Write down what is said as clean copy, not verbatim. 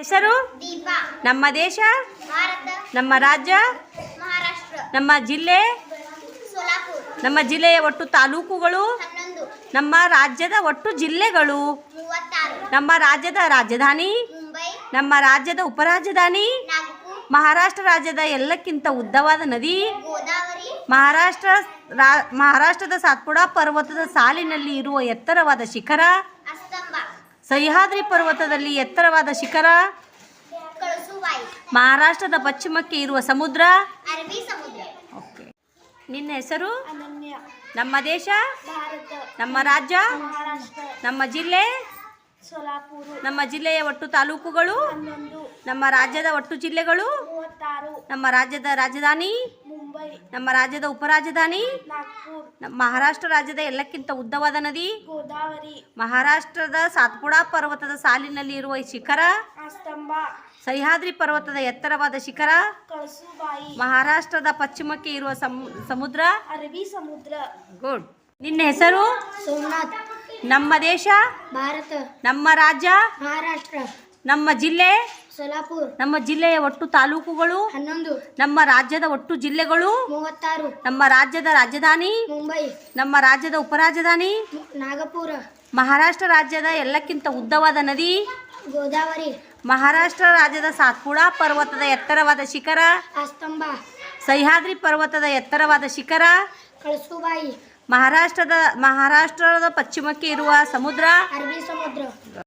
ಹೆಸರು ದೀಪಾ. ನಮ್ಮ ದೇಶ, ಭಾರತ. ನಮ್ಮ ರಾಜ್ಯ, ಮಹಾರಾಷ್ಟ್ರ. ನಮ್ಮ ಜಿಲ್ಲೆ, ಸೋಲಾಪುರ. ನಮ್ಮ ಜಿಲ್ಲೆಯ ಒಟ್ಟು ತಾಲೂಕುಗಳು, 11. ನಮ್ಮ ರಾಜ್ಯದ ಒಟ್ಟು ಜಿಲ್ಲೆಗಳು, 36. ನಮ್ಮ ರಾಜ್ಯದ ರಾಜಧಾನಿ, ಮುಂಬೈ. ನಮ್ಮ ರಾಜ್ಯದ ಉಪರಾಜಧಾನಿ, ನಾಗಪುರ. ಮಹಾರಾಷ್ಟ್ರ ರಾಜ್ಯದ ಎಲ್ಲಕ್ಕಿಂತ ಉದ್ದವಾದ ನದಿ, ಗೋದಾವರಿ. ಮಹಾರಾಷ್ಟ್ರದ ಸಾತ್ಪುಡಾ ಪರ್ವತದ ಸಾಲಿನಲ್ಲಿ ಇರುವ ಎತ್ತರವಾದ ಶಿಖರ, ಅಸ್ತಂಬ. ಸಹ್ಯಾದ್ರಿ ಪರ್ವತದಲ್ಲಿ ಎತ್ತರವಾದ ಶಿಖರ, ಕಳಸುಬಾಯಿ. ಮಹಾರಾಷ್ಟ್ರದ ಪಶ್ಚಿಮಕ್ಕೆ ಇರುವ ಸಮುದ್ರ. ಅರಬ್ಬಿ ಸಮುದ್ರ. ಓಕೆ. ನಿನ್ನ ಹೆಸರು? ಅನನ್ಯ. ನಮ್ಮ ದೇಶ, ಭಾರತ. ನಮ್ಮ ರಾಜ್ಯ, ಮಹಾರಾಷ್ಟ್ರ. ನಮ್ಮ ಜಿಲ್ಲೆ, ಸೋಲಾಪುರ. ನಮ್ಮ ಜಿಲ್ಲೆಯ ಒಟ್ಟು ತಾಲೂಕುಗಳು, 11. ನಮ್ಮ ರಾಜ್ಯದ ಒಟ್ಟು ಜಿಲ್ಲೆಗಳು, 36. ನಮ್ಮ ರಾಜ್ಯದ ರಾಜಧಾನಿ, ಮುಂಬೈ. ನಮ್ಮ ರಾಜ್ಯದ ಉಪರಾಜಧಾನಿ, ನಾಗಪುರ. ನಮ್ಮ ಮಹಾರಾಷ್ಟ್ರ ರಾಜ್ಯದ ಎಲ್ಲಕ್ಕಿಂತ ಉದ್ದವಾದ ನದಿ, ಗೋದಾವರಿ. ಮಹಾರಾಷ್ಟ್ರದ ಸಾತ್ಪುಡಾ ಪರ್ವತದ ಸಾಲಿನಲ್ಲಿ ಇರುವ ಶಿಖರ, ಅಸ್ತಂಬ. ಸಹ್ಯಾದ್ರಿ ಪರ್ವತದ ಎತ್ತರವಾದ ಶಿಖರ, ಕಳಸುಬಾಯಿ. ಮಹಾರಾಷ್ಟ್ರದ ಪಶ್ಚಿಮಕ್ಕೆ ಇರುವ ಸಮುದ್ರ. ಅರಬ್ಬಿ ಸಮುದ್ರ. ಗುಡ್. ನಿನ್ನ ಹೆಸರು? ಸೋಮನಾಥ್. ನಮ್ಮ ದೇಶ, ಭಾರತ. ನಮ್ಮ ರಾಜ್ಯ, ಮಹಾರಾಷ್ಟ್ರ. ನಮ್ಮ ಜಿಲ್ಲೆ, ಸೋಲಾಪುರ. ನಮ್ಮ ಜಿಲ್ಲೆಯ ಒಟ್ಟು ತಾಲೂಕುಗಳು, 11. ನಮ್ಮ ರಾಜ್ಯದ ಒಟ್ಟು ಜಿಲ್ಲೆಗಳು, 36. ನಮ್ಮ ರಾಜ್ಯದ ರಾಜಧಾನಿ, ಮುಂಬೈ. ನಮ್ಮ ರಾಜ್ಯದ ಉಪರಾಜಧಾನಿ, ನಾಗಪುರ. ಮಹಾರಾಷ್ಟ್ರ ರಾಜ್ಯದ ಎಲ್ಲಕ್ಕಿಂತ ಉದ್ದವಾದ ನದಿ, ಗೋದಾವರಿ. ಮಹಾರಾಷ್ಟ್ರ ರಾಜ್ಯದ ಸಾತ್ಪುಡಾ ಪರ್ವತದ ಎತ್ತರವಾದ ಶಿಖರ, ಅಸ್ತಂಬ. ಸಹ್ಯಾದ್ರಿ ಪರ್ವತದ ಎತ್ತರವಾದ ಶಿಖರ, ಕಳಸುಬಾಯಿ. ಮಹಾರಾಷ್ಟ್ರದ ಪಶ್ಚಿಮಕ್ಕೆ ಇರುವ ಸಮುದ್ರ. ಅರಬ್ಬಿ ಸಮುದ್ರ.